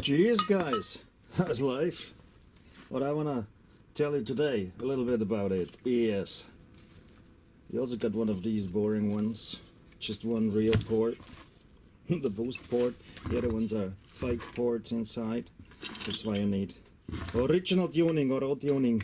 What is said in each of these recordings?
Cheers guys, how's life? What I wanna tell you today, a little bit about it, is you also got one of these boring ones, just one real port, the boost port. The other ones are fake ports inside. That's why you need original tuning or O-tuning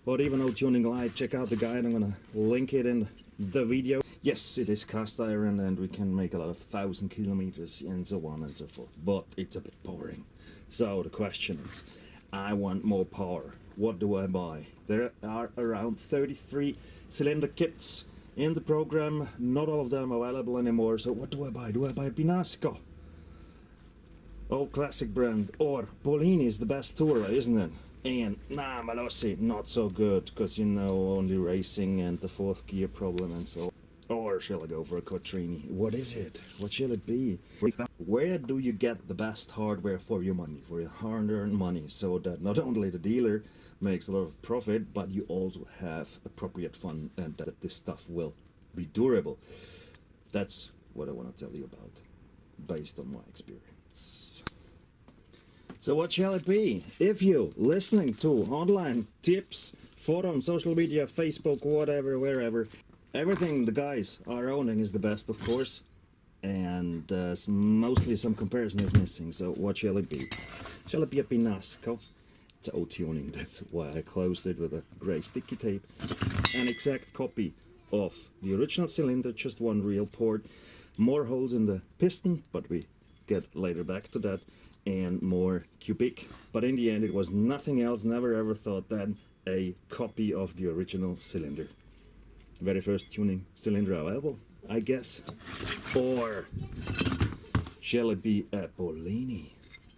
or even O-tuning light. Check out the guide, I'm gonna link it in the video. Yes, it is cast iron and we can make a lot of 1,000 kilometers and so on and so forth, but it's a bit boring. So the question is, I want more power. What do I buy? There are around 33 cylinder kits in the program. Not all of them available anymore. So what do I buy? Do I buy Pinasco, old classic brand, or Polini is the best tourer, isn't it? And nah, Malossi, not so good, because you know, only racing and the fourth gear problem and so on. Or shall I go for a Quattrini? What is it? What shall it be? Where do you get the best hardware for your money, for your hard-earned money, so that not only the dealer makes a lot of profit, but you also have appropriate fun and that this stuff will be durable? That's what I want to tell you about, based on my experience. So what shall it be? If you listening to online tips, forum, social media, Facebook, whatever, wherever, everything the guys are owning is the best, of course, and mostly some comparison is missing. So what shall it be? Shall it be a Pinasco? It's O-tuning, that's why I closed it with a grey sticky tape. An exact copy of the original cylinder, just one real port. More holes in the piston, but we get later back to that, and more cubic. But in the end it was nothing else, never ever thought than a copy of the original cylinder. Very first tuning cylinder available, I guess. Or shall it be a Polini?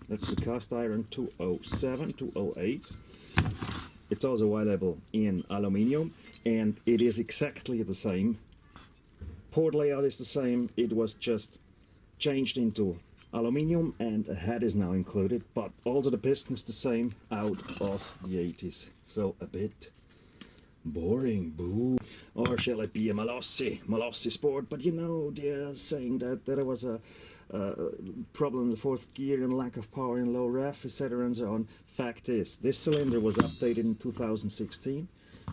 That's the cast iron 207, 208. It's also available in aluminium, and it is exactly the same. Port layout is the same, it was just changed into aluminium and a head is now included, but also the piston is the same, out of the 80s. So a bit boring, boo. Or shall it be a Malossi Sport? But you know, they're saying that there was a problem in the fourth gear and lack of power in low ref, etc. and so on. Fact is, this cylinder was updated in 2016,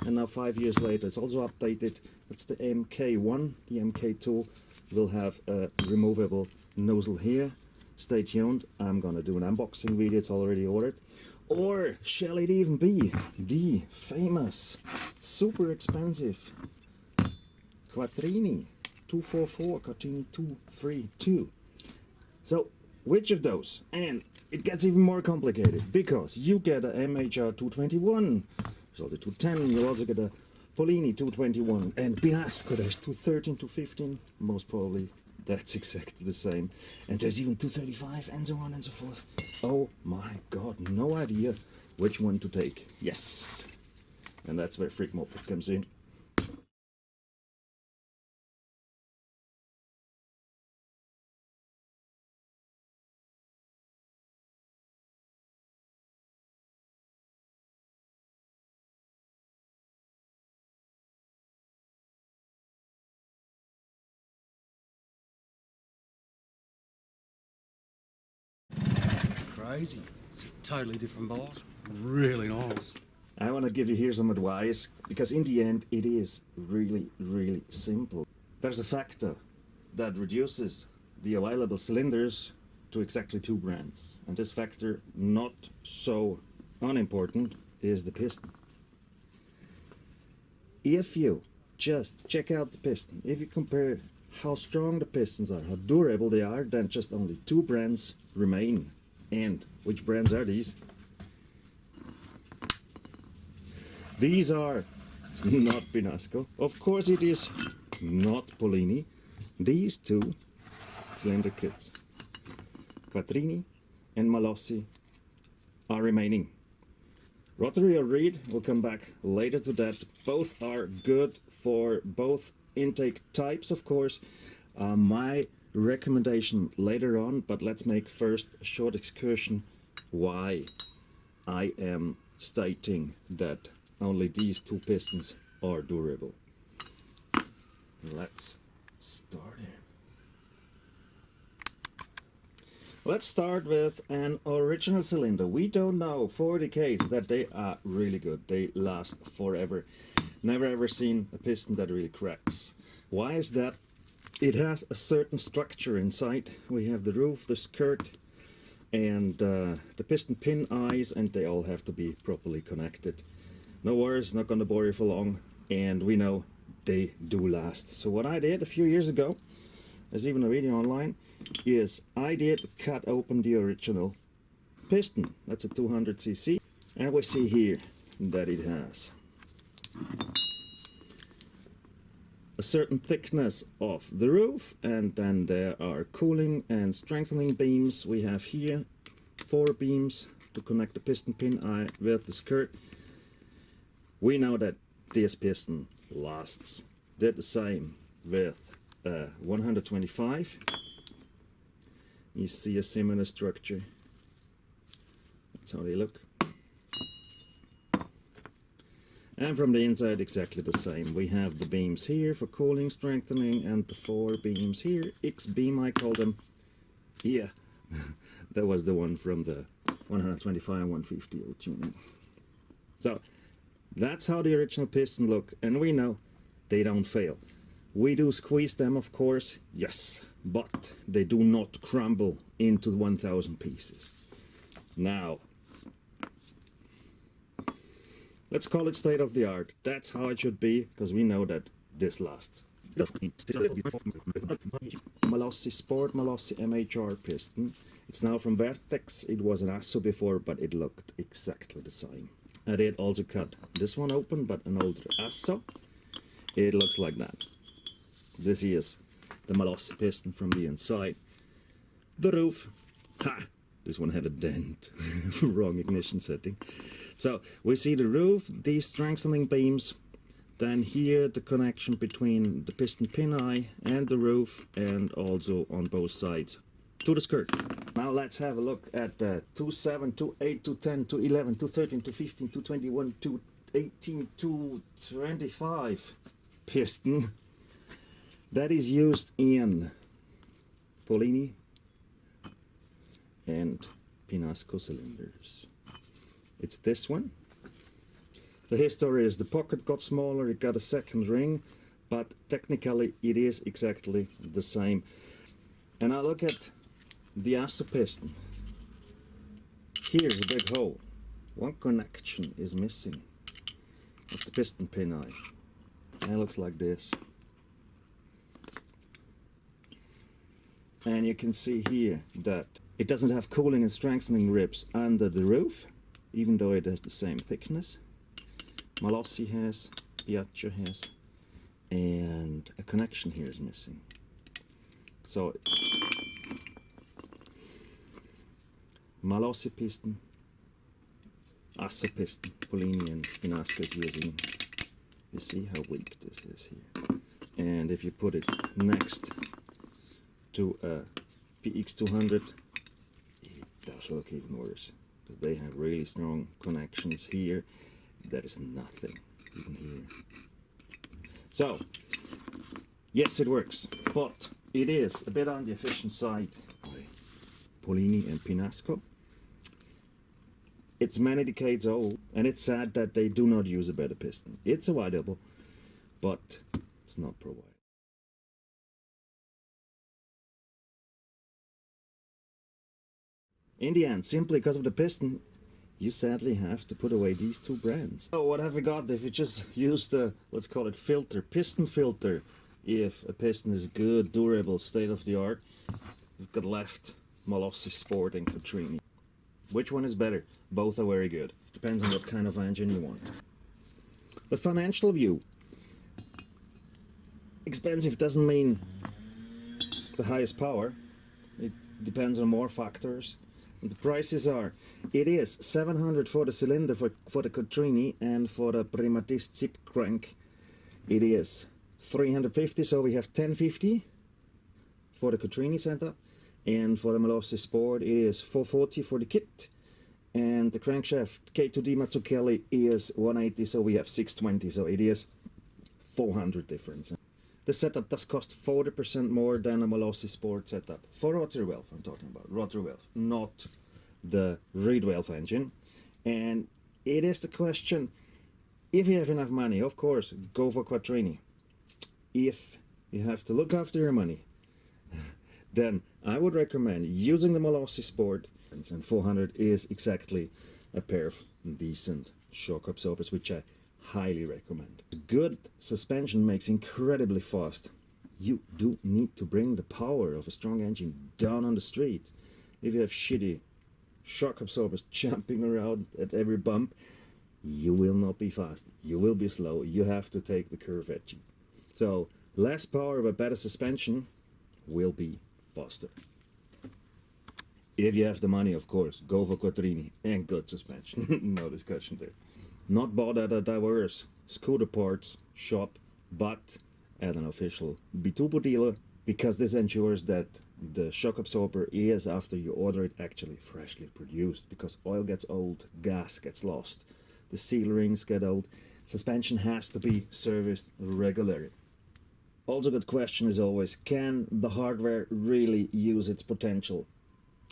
and now 5 years later it's also updated. It's the MK1. The MK2 will have a removable nozzle here. Stay tuned, I'm gonna do an unboxing video, it's already ordered. Or shall it even be the famous, super expensive Quattrini 244, Quattrini 232? So, which of those? And it gets even more complicated, because you get a MHR 221, there's also 210, you'll also get a Polini 221, and Pinasco there's 213, 215, most probably that's exactly the same. And there's even 235 and so on and so forth. Oh my god, no idea which one to take. Yes! And that's where Freak Moped comes in. Crazy. It's a totally different ball. Really nice. I want to give you here some advice, because in the end it is really, really simple. There's a factor that reduces the available cylinders to exactly 2 brands. And this factor, not so unimportant, is the piston. If you just check out the piston, if you compare how strong the pistons are, how durable they are, then just only 2 brands remain. And which brands are these? These are, it's not Pinasco, of course it is not Polini. These 2 cylinder kits, Quattrini and Malossi, are remaining. Rotary or Reed, we'll come back later to that. Both are good for both intake types, of course. My recommendation later on, but let's make first a short excursion why I am stating that only these 2 pistons are durable. Let's start it. Let's start with an original cylinder. We don't know for the case that they are really good. They last forever. Never ever seen a piston that really cracks. Why is that? It has a certain structure inside. We have the roof, the skirt, and the piston pin eyes, and they all have to be properly connected. No worries, not gonna bore you for long, and we know they do last. So what I did a few years ago, there's even a video online, is I did cut open the original piston. That's a 200cc, and we see here that it has a certain thickness of the roof, and then there are cooling and strengthening beams. We have here 4 beams to connect the piston pin eye with the skirt. We know that this piston lasts. Did the same with 125. You see a similar structure. That's how they look. And from the inside exactly the same. We have the beams here for cooling, strengthening, and the 4 beams here. X-beam I call them. Yeah, that was the one from the 125 and 150 OTUNING. So that's how the original piston look, and we know they don't fail. We do squeeze them, of course, yes, but they do not crumble into 1,000 pieces. Now, let's call it state of the art. That's how it should be, because we know that this lasts. Malossi Sport, Malossi MHR piston. It's now from Vertex. It was an ASSO before, but it looked exactly the same. I did also cut this one open, but an older ASSO. It looks like that. This is the Malossi piston from the inside. The roof. Ha! This one had a dent. Wrong ignition setting. So we see the roof, these strengthening beams, then here the connection between the piston pin eye and the roof, and also on both sides to the skirt. Now let's have a look at 2.7, 2.8, 2.10, 2.11, 2.13, 2.15, 2.21, 2.18, 2.25 piston that is used in Polini and Pinasco cylinders. It's this one. The history is the pocket got smaller, it got a second ring, but technically it is exactly the same. And I look at the ASSO piston. Here's a big hole. One connection is missing of the piston pin eye. And it looks like this. And you can see here that it doesn't have cooling and strengthening ribs under the roof, even though it has the same thickness. Malossi has, Piaggio has, and a connection here is missing. So Malossi piston, ASSO piston, Polini and Pinasco is using. You see how weak this is here. And if you put it next to a PX200, it does look even worse, because they have really strong connections here. There is nothing even here. So yes, it works, but it is a bit on the efficient side. Polini and Pinasco. It's many decades old, and it's sad that they do not use a better piston. It's available, but it's not provided. In the end, simply because of the piston, you sadly have to put away these 2 brands. So what have we got if you just use the, let's call it filter, piston filter? If a piston is good, durable, state of the art, you've got left Malossi Sport and Rotary. Which one is better? Both are very good. Depends on what kind of engine you want. The financial view. Expensive doesn't mean the highest power. It depends on more factors. And the prices are, it is 700 for the cylinder for the Rotary, and for the Primatist zip crank it is 350, so we have 1050 for the Rotary setup, and for the Malossi Sport it is 440 for the kit, and the crankshaft K2D Mazzucchelli is 180, so we have 620, so it is 400 difference. the setup does cost 40% more than a Malossi Sport setup. For rotary valve, I'm talking about. Rotary valve, not the reed valve engine. And it is the question, if you have enough money, of course, go for Quattrini. If you have to look after your money, then I would recommend using the Malossi Sport. And 400 is exactly a pair of decent shock absorbers, which I highly recommend. Good suspension makes incredibly fast. You do need to bring the power of a strong engine down on the street. If you have shitty shock absorbers jumping around at every bump, you will not be fast. You will be slow. You have to take the curve edging. So less power but better suspension will be faster. If you have the money, of course, go for Quattrini and good suspension. No discussion there. Not bought at a diverse scooter parts shop, but at an official B2 dealer, because this ensures that the shock absorber is, after you order it, actually freshly produced, because oil gets old, gas gets lost, the seal rings get old, suspension has to be serviced regularly. Also, good question is always, can the hardware really use its potential?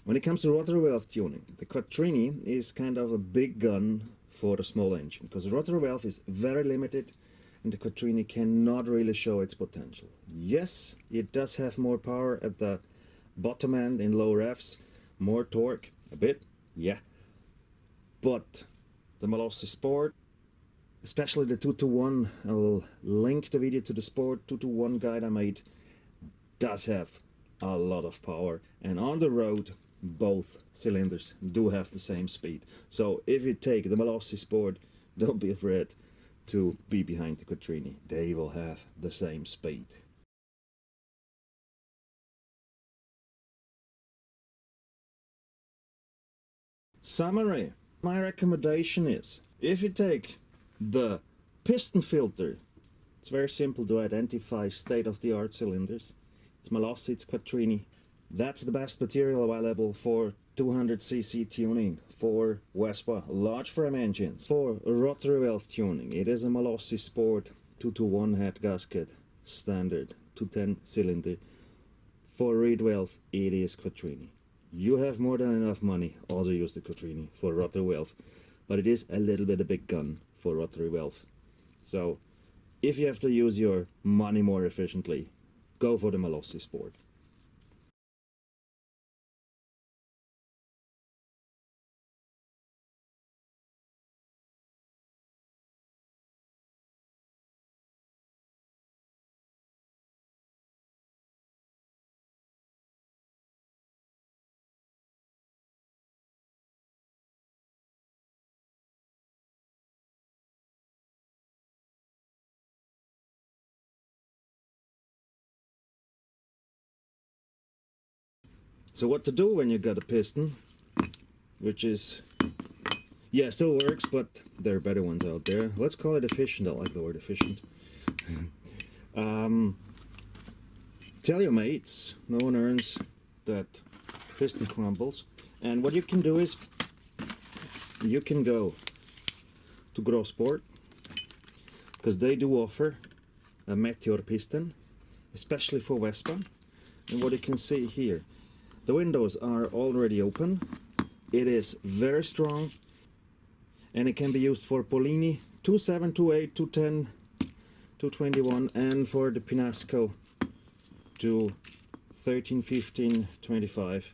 When it comes to rotary valve tuning, the Quattrini is kind of a big gun for the small engine, because the rotary valve is very limited and the Quattrini cannot really show its potential. Yes, it does have more power at the bottom end in low revs, more torque, a bit, yeah. But the Malossi Sport, especially the 2-to-1, I will link the video to the Sport 2-to-1 guide I made, does have a lot of power, and on the road both cylinders do have the same speed. So if you take the Malossi Sport, don't be afraid to be behind the Quattrini. They will have the same speed. Summary. My recommendation is, if you take the piston filter, it's very simple to identify state-of-the-art cylinders. It's Malossi, it's Quattrini. That's the best material available for 200cc tuning, for Vespa large frame engines, for rotary valve tuning. It is a Malossi Sport 2-to-1 head gasket, standard 210 cylinder. For reed valve, it is Quattrini. You have more than enough money, also use the Quattrini for rotary valve, but it is a little bit a big gun for rotary valve. So if you have to use your money more efficiently, go for the Malossi Sport. So what to do when you got a piston, which is, yeah, still works, but there are better ones out there. Let's call it efficient. I like the word efficient. Tell your mates, no one earns that piston crumbles. And what you can do is, you can go to Gross Sport, because they do offer a Meteor piston, especially for Vespa. And what you can see here, the windows are already open. It is very strong, and it can be used for Polini 27, 28, 210, 221, and for the Pinasco to 13, 15, 25.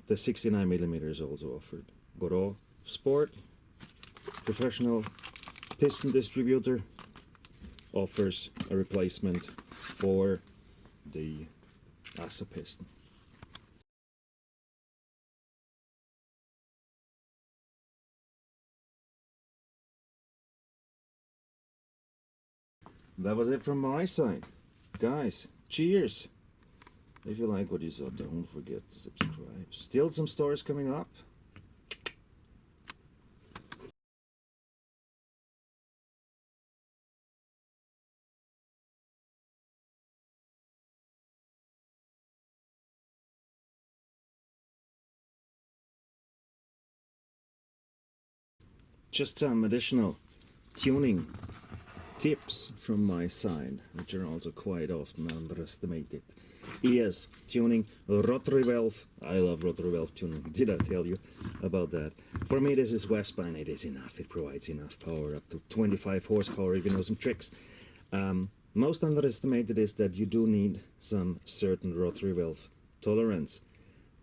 The 69mm is also offered. Gross Sport, professional piston distributor, offers a replacement for the ASSO piston. That was it from my side. Guys, cheers! If you like what you saw, don't forget to subscribe. Still some stories coming up. Just some additional tuning tips from my side, which are also quite often underestimated, is tuning rotary valve. I love rotary valve tuning. Did I tell you about that? For me, this is Vespa, and it is enough. It provides enough power, up to 25 horsepower if you know some tricks. Most underestimated is that you do need some certain rotary valve tolerance.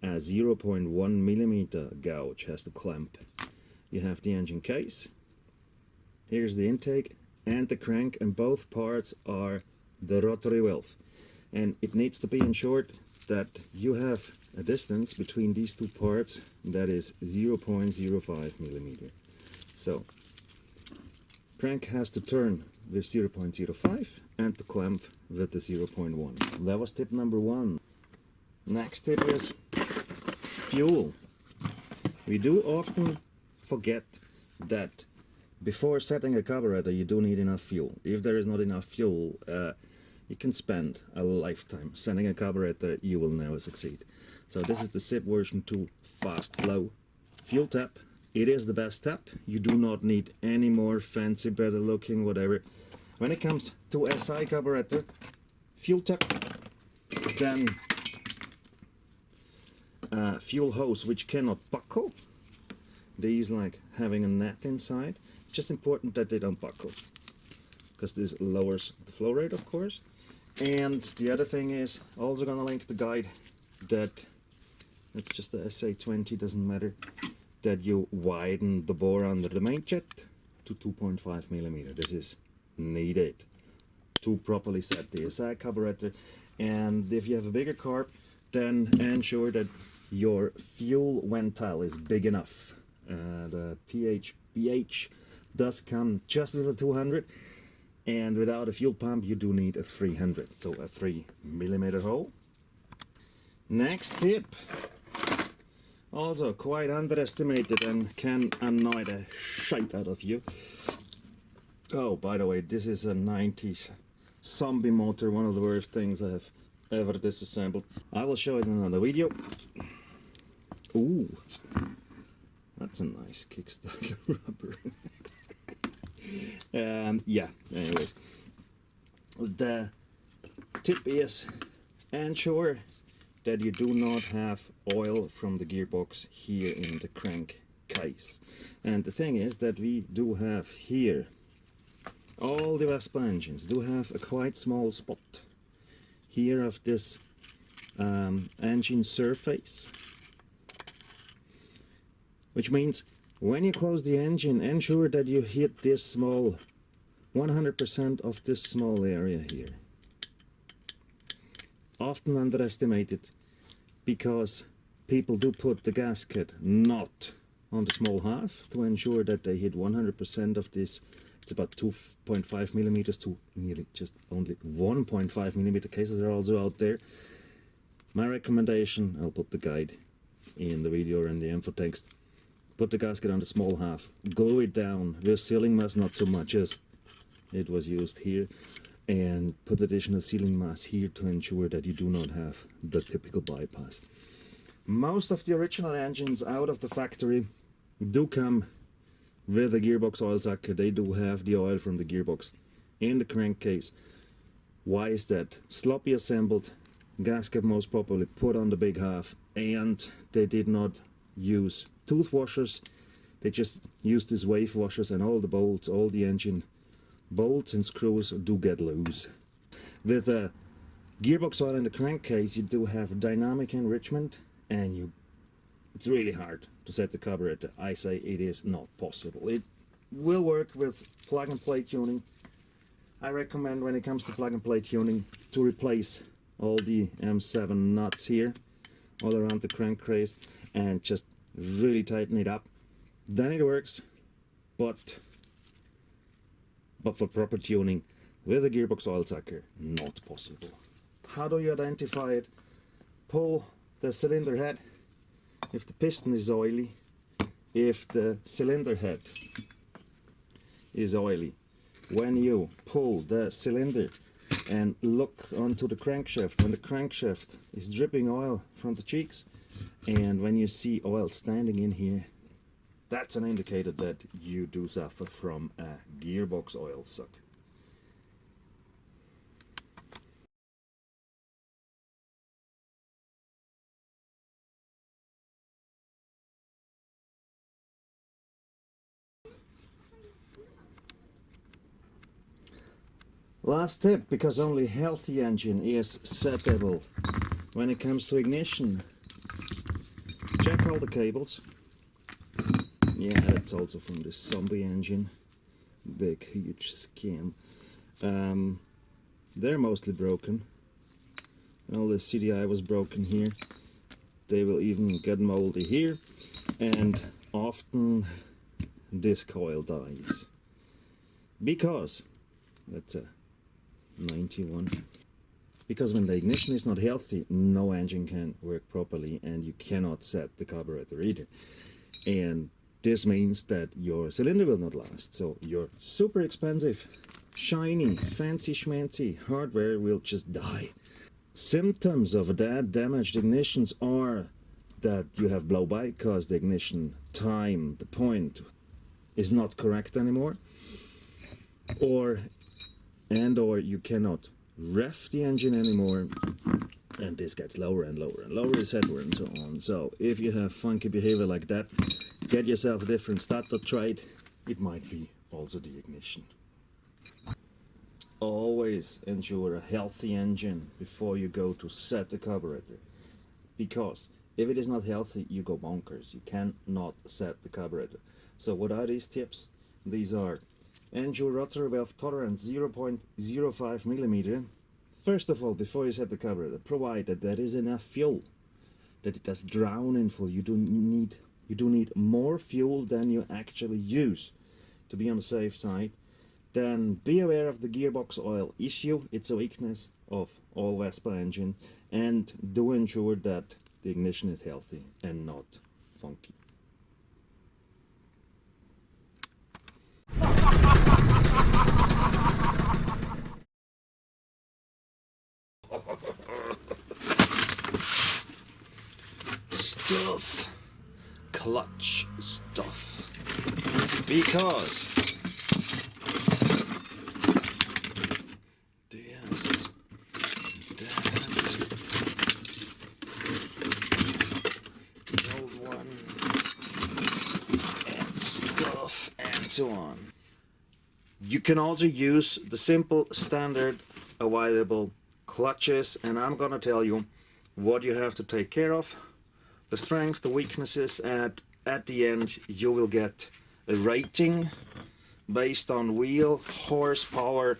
A 0.1 millimeter gouge has to clamp. You have the engine case. Here's the intake and the crank, and both parts are the rotary valve. And it needs to be ensured that you have a distance between these two parts that is 0.05 millimeter. So crank has to turn with 0.05 and the clamp with the 0.1. That was tip number 1. Next tip is fuel. We do often forget that before setting a carburetor you do need enough fuel. If there is not enough fuel, you can spend a lifetime setting a carburetor, you will never succeed. So this is the SIP version 2 fast flow fuel tap. It is the best tap. You do not need any more fancy, better looking, whatever. When it comes to SI carburetor fuel tap, then fuel hose which cannot buckle. These like having a net inside. It's just important that they don't buckle, because this lowers the flow rate, of course. And the other thing is, also gonna link the guide that it's just the SA20, doesn't matter, that you widen the bore under the main jet to 2.5 millimeter. This is needed to properly set the SI carburetor. And if you have a bigger carb, then ensure that your fuel ventile is big enough. The pH does come just with a 200, and without a fuel pump you do need a 300, so a 3 millimeter hole. Next tip, also quite underestimated and can annoy the shite out of you. Oh, by the way, this is a 90s zombie motor, one of the worst things I have ever disassembled. I will show it in another video. Ooh, that's a nice kickstart rubber. Yeah, anyways, the tip is ensure that you do not have oil from the gearbox here in the crank case. And the thing is that we do have here, all the Vespa engines do have a quite small spot here of this engine surface, which means when you close the engine, ensure that you hit this small, 100% of this small area here. Often underestimated, because people do put the gasket not on the small half to ensure that they hit 100% of this. It's about 2.5 millimeters to nearly just only 1.5 millimeter cases are also out there. My recommendation, I'll put the guide in the video or in the info text. Put the gasket on the small half, glue it down with sealing mass, not so much as it was used here, and put additional sealing mass here to ensure that you do not have the typical bypass. Most of the original engines out of the factory do come with a gearbox oil sucker. They do have the oil from the gearbox in the crankcase. Why is that? Sloppy assembled, gasket most probably put on the big half, and they did not use tooth washers. They just use these wave washers, and all the bolts, all the engine bolts and screws do get loose. With a gearbox oil in the crankcase, you do have dynamic enrichment, and it's really hard to set the carburetor. I say it is not possible. It will work with plug and play tuning. I recommend, when it comes to plug and play tuning, to replace all the M7 nuts here all around the crankcase and just really tighten it up. Then it works, but for proper tuning with a gearbox oil sucker, not possible. How do you identify it? Pull the cylinder head. If the piston is oily, if the cylinder head is oily, when you pull the cylinder and look onto the crankshaft, when the crankshaft is dripping oil from the cheeks, and when you see oil standing in here, that's an indicator that you do suffer from a gearbox oil suck. Last tip, because only healthy engine is settable when it comes to ignition. Check all the cables. Yeah, that's also from this zombie engine. Big, huge scam. They're mostly broken. All the CDI was broken here. They will even get moldy here. And often this coil dies. Because, that's a 91. Because when the ignition is not healthy, no engine can work properly and you cannot set the carburetor either. And this means that your cylinder will not last. So your super expensive, shiny, fancy schmancy hardware will just die. Symptoms of that damaged ignitions are that you have blow by because the ignition time, the point, is not correct anymore. Or you cannot rev the engine anymore, and this gets lower and lower and lower, etc. and so on. So if you have funky behavior like that, get yourself a different starter trade. It might be also the ignition. Always ensure a healthy engine before you go to set the carburetor, because if it is not healthy, you go bonkers. You cannot set the carburetor. So what are these tips? These are: ensure rotary valve tolerance 0.05 millimeter. First of all, before you set the carburetor, provide that there is enough fuel, that it does drown in full. You do need more fuel than you actually use to be on the safe side. Then be aware of the gearbox oil issue. It's a weakness of all Vespa engine, and do ensure that the ignition is healthy and not funky. Stuff, clutch stuff, because this, that, the old one, and stuff, and so on. You can also use the simple standard available clutches, and I'm gonna tell you what you have to take care of, the strengths, the weaknesses, and at the end you will get a rating based on wheel horsepower,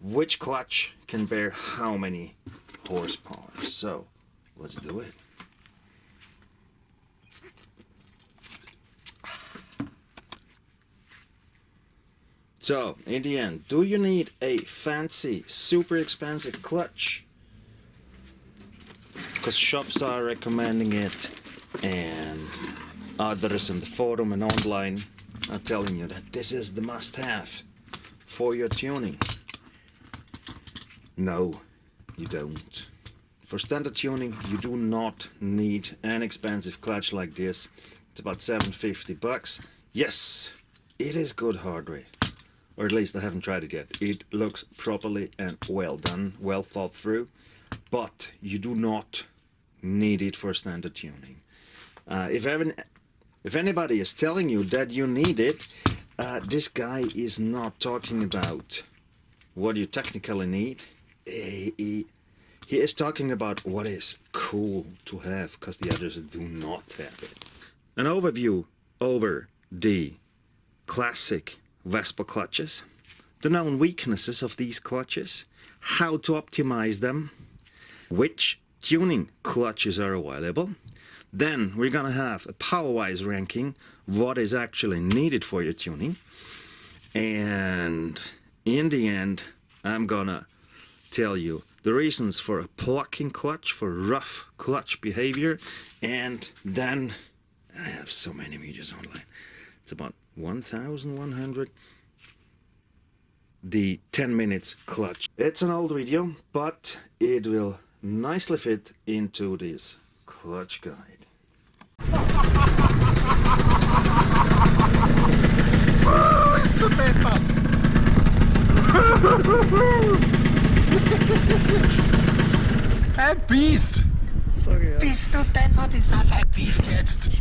which clutch can bear how many horsepower. So let's do it. So in the end, do you need a fancy, super expensive clutch? Because shops are recommending it, and others in the forum and online are telling you that this is the must-have for your tuning. No, you don't. For standard tuning, you do not need an expensive clutch like this. It's about $750. Yes, it is good hardware. Or at least I haven't tried it yet. It looks properly and well done, well thought through, but you do not need it for standard tuning. If anybody is telling you that you need it, this guy is not talking about what you technically need. He is talking about what is cool to have, because the others do not have it. An overview over the classic Vespa clutches, the known weaknesses of these clutches, how to optimize them, which tuning clutches are available. Then we're gonna have a power-wise ranking, what is actually needed for your tuning, and in the end I'm gonna tell you the reasons for a plucking clutch, for rough clutch behavior, and then I have so many videos online. It's about 1,100. The 10 minutes clutch. It's an old video, but it will nicely fit into this clutch guide. Bist du deppert? Ein Biest! Sorry, ja. Bist du deppert? Ist das ein Biest jetzt?